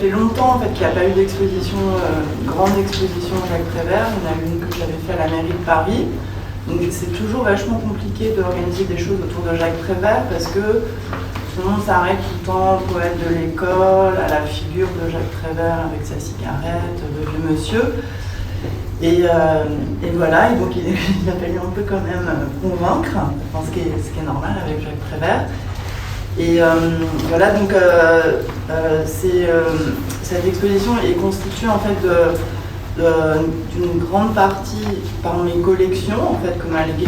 fait longtemps en fait, qu'il n'y a pas eu d'exposition, grande exposition Jacques Prévert. Il y en a une que j'avais fait à la mairie de Paris. Donc c'est toujours vachement compliqué d'organiser des choses autour de Jacques Prévert parce que tout le monde s'arrête tout le temps au poète de l'école, à la figure de Jacques Prévert avec sa cigarette, le vieux monsieur. Et voilà, et donc il a fallu un peu quand même convaincre, ce qui est normal avec Jacques Prévert. Et voilà, donc cette exposition est constituée en fait d'une grande partie par mes collections en fait, que m'a légué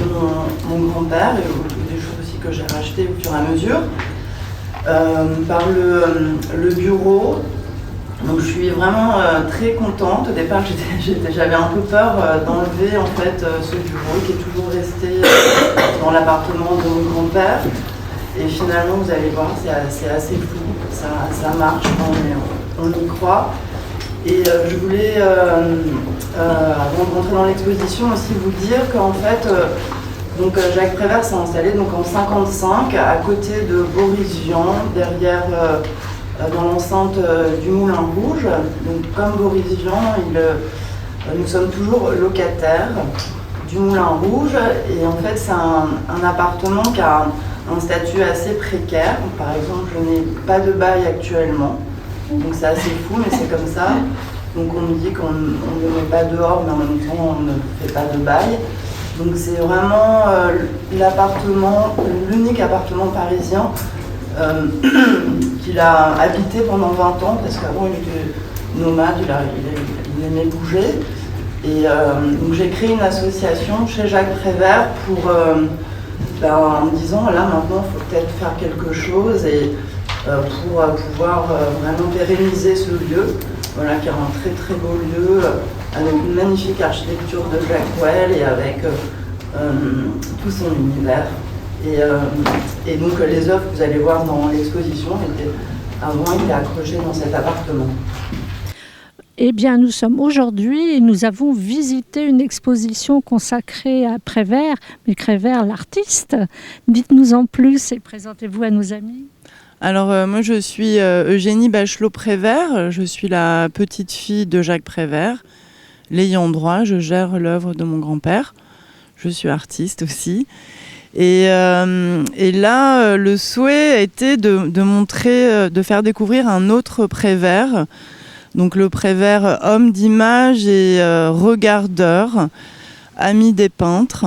mon grand-père et des choses aussi que j'ai rachetées au fur et à mesure. Par le bureau. Donc je suis vraiment très contente. Au départ, j'avais un peu peur d'enlever en fait ce bureau qui est toujours resté dans l'appartement de mon grand-père. Et finalement, vous allez voir, c'est assez fou. Ça marche, on y croit. Et je voulais, avant de rentrer dans l'exposition, aussi vous dire qu'en fait, Jacques Prévert s'est installé donc, en 1955 à côté de Boris Vian, derrière, dans l'enceinte du Moulin Rouge. Donc comme Boris Vian, nous sommes toujours locataires du Moulin Rouge. Et en fait, c'est un appartement qui a un statut assez précaire. Par exemple, je n'ai pas de bail actuellement. Donc c'est assez fou, mais c'est comme ça. Donc on me dit qu'on ne met pas dehors, mais en même temps on ne fait pas de bail. Donc c'est vraiment l'unique appartement parisien qu'il a habité pendant 20 ans, parce qu'avant il était nomade, il aimait bouger. Et donc j'ai créé une association chez Jacques Prévert pour, en me disant là maintenant il faut peut-être faire quelque chose et pour pouvoir vraiment pérenniser ce lieu, voilà, qui est un très très beau lieu avec une magnifique architecture de Jacques Well et avec tout son univers. Et donc les œuvres que vous allez voir dans l'exposition il était accroché dans cet appartement. Eh bien, nous sommes aujourd'hui et nous avons visité une exposition consacrée à Prévert, mais Prévert l'artiste. Dites-nous en plus et présentez-vous à nos amis. Alors moi je suis Eugénie Bachelot-Prévert, je suis la petite fille de Jacques Prévert, l'ayant droit, je gère l'œuvre de mon grand-père, je suis artiste aussi. Et là, le souhait était de montrer, de faire découvrir un autre Prévert, donc le Prévert homme d'image et regardeur, ami des peintres,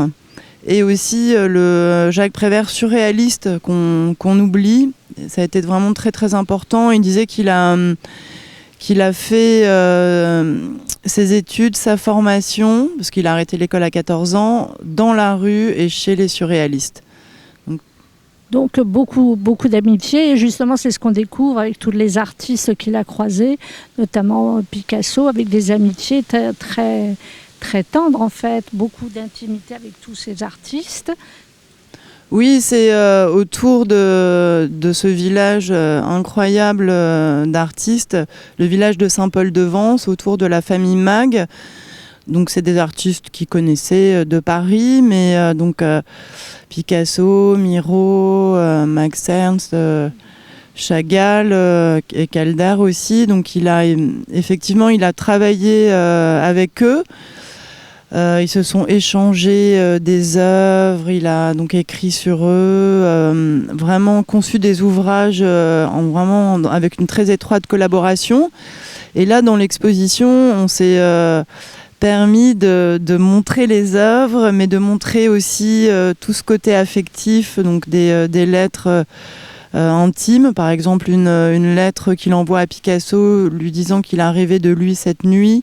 et aussi le Jacques Prévert surréaliste qu'on oublie. Ça a été vraiment très très important. Il disait qu'il a fait ses études, sa formation, parce qu'il a arrêté l'école à 14 ans, dans la rue et chez les surréalistes. Donc beaucoup d'amitié, et justement c'est ce qu'on découvre avec tous les artistes qu'il a croisés, notamment Picasso, avec des amitiés très, très, très tendres en fait, beaucoup d'intimité avec tous ces artistes. Oui, c'est autour de ce village incroyable d'artistes, le village de Saint-Paul-de-Vence, autour de la famille Mag. Donc c'est des artistes qui connaissaient de Paris, mais Picasso, Miro, Max Ernst, Chagall et Calder aussi. Donc il a travaillé avec eux. Ils se sont échangés des œuvres, il a donc écrit sur eux, vraiment conçu des ouvrages vraiment avec une très étroite collaboration. Et là, dans l'exposition, on s'est permis de montrer les œuvres, mais de montrer aussi tout ce côté affectif, donc des lettres intimes. Par exemple, une lettre qu'il envoie à Picasso lui disant qu'il a rêvé de lui cette nuit.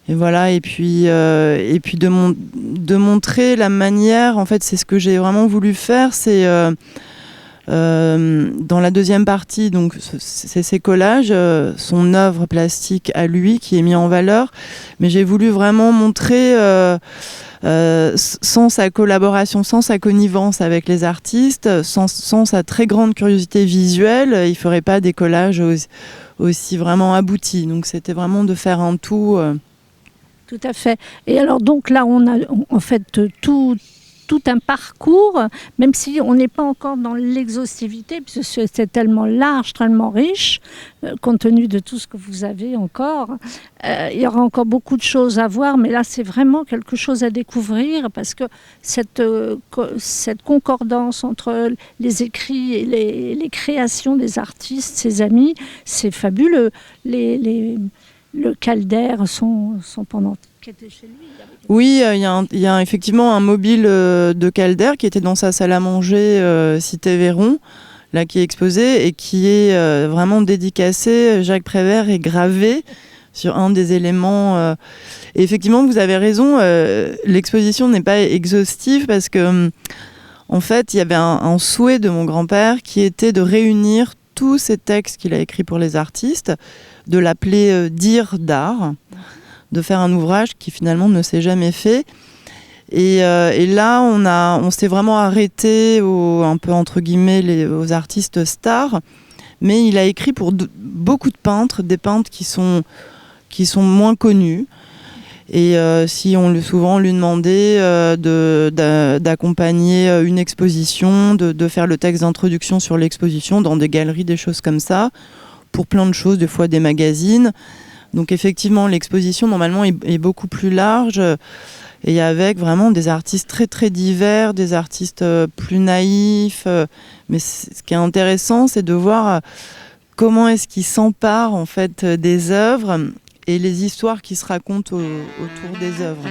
Et voilà, et puis de montrer la manière, en fait, c'est ce que j'ai vraiment voulu faire, c'est dans la deuxième partie, donc c'est ses collages, son œuvre plastique à lui qui est mise en valeur, mais j'ai voulu vraiment montrer sans sa collaboration, sans sa connivence avec les artistes, sans sa très grande curiosité visuelle, il ne ferait pas des collages aussi vraiment aboutis. Donc c'était vraiment de faire un tout. Tout à fait. Et alors donc là, on a en fait tout tout un parcours, même si on n'est pas encore dans l'exhaustivité, puisque c'est tellement large, tellement riche, compte tenu de tout ce que vous avez encore. Il y aura encore beaucoup de choses à voir, mais là, c'est vraiment quelque chose à découvrir, parce que cette concordance entre les écrits et les créations des artistes, ses amis, c'est fabuleux. Le Calder, son pendant qui était chez lui. Oui, il y a effectivement un mobile de Calder qui était dans sa salle à manger Cité Véron, là, qui est exposé et qui est vraiment dédicacé. Jacques Prévert est gravé sur un des éléments. Et effectivement, vous avez raison, l'exposition n'est pas exhaustive parce que, en fait, il y avait un souhait de mon grand-père qui était de réunir tous ces textes qu'il a écrits pour les artistes, de l'appeler Dire d'art, de faire un ouvrage qui finalement ne s'est jamais fait. Et là, on s'est vraiment arrêté un peu entre guillemets aux artistes stars, mais il a écrit pour beaucoup de peintres, des peintres qui sont moins connus. Et si souvent on lui demandait d'accompagner une exposition, de faire le texte d'introduction sur l'exposition dans des galeries, des choses comme ça, pour plein de choses, des fois des magazines. Donc effectivement, l'exposition normalement est beaucoup plus large et avec vraiment des artistes très très divers, des artistes plus naïfs. Mais ce qui est intéressant, c'est de voir comment est-ce qu'ils s'emparent en fait des œuvres et les histoires qui se racontent autour des œuvres.